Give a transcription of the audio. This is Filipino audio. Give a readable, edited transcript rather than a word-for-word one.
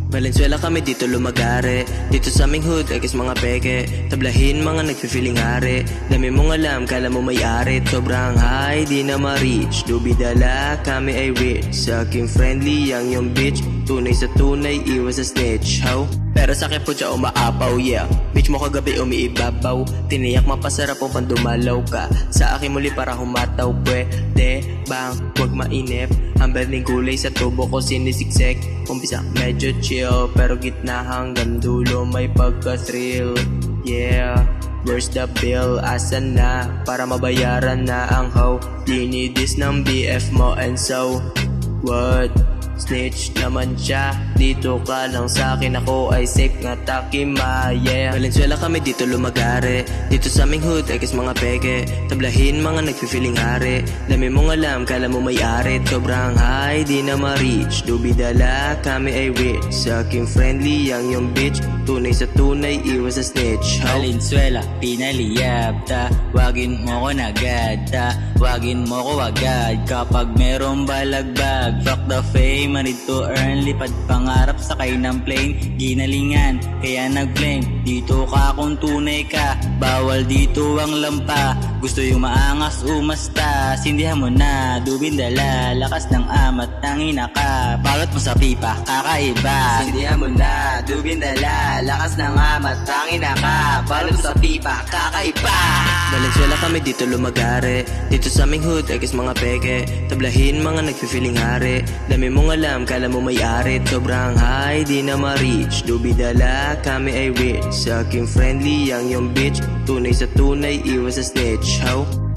Valenzuela kami dito lumagare. Dito sa aming hood, ekis mga peke. Tablahin mga nagpipiling hari. Dami mong alam, kala mo may-ari. Sobrang high, di na ma-reach. Dubidala, kami ay rich. Sa aking friendly, yang yung bitch. Tunay sa tunay, iwas sa snitch. How? Pero sa akin po siya umaapaw, yeah. Bitch mo kagabi umiibabaw. Tiniyak mapasarap kung pandumalaw ka. Sa akin muli para humataw. Pwede bang huwag mainip? Ang berning kulay sa tubo ko sinisiksek. Umpisa medyo chill, pero gitna hanggang dulo may pagka-thrill. Yeah, where's the bill? Asan na? Para mabayaran na ang how. Dinidis ng BF mo and so what? Snitch naman siya. Dito ka lang sa'kin, ako ay safe nga takima, yeah. Valenzuela kami dito lumagare. Dito sa aming hood, ekis mga peke. Tablahin mga nagpipiling hari. Dami mong alam, kala mo may-ari. Sobrang high, di na ma-reach. Dubidala, kami ay rich. Sa aking friendly, yang yung bitch. Tunay sa tunay, iwas sa snitch. How? Valenzuela, pinaliyabta. Wagin mo ko nagada. Wagin mo ko agad. Kapag merong balagbag, fuck the fame, I need to earn. Lipad pangarap, sakay ng plane. Ginalingan, kaya nag-flame. Dito ka kung tunay ka. Bawal dito ang lampa. Gusto yung maangas, umasta. Sindihan mo na, dubindala. Lakas ng amat, tangina ka. Balot mo sa pipa, kakaiba. Sindihan mo na, dubindala. Lakas ng amat, tangina ka. Balot mo sa pipa, kakaiba. Valenzuela kami dito lumagare. Dito sa aming hood, ekis mga peke. Tablahin mga nagpipiling hari. Dami mong alam, kala mo may-ari. Sobrang high, di na ma-reach. Dubidala, kami ay rich. Sa aking friendly, yang yung bitch. Tunay sa tunay, iwas sa snitch. How?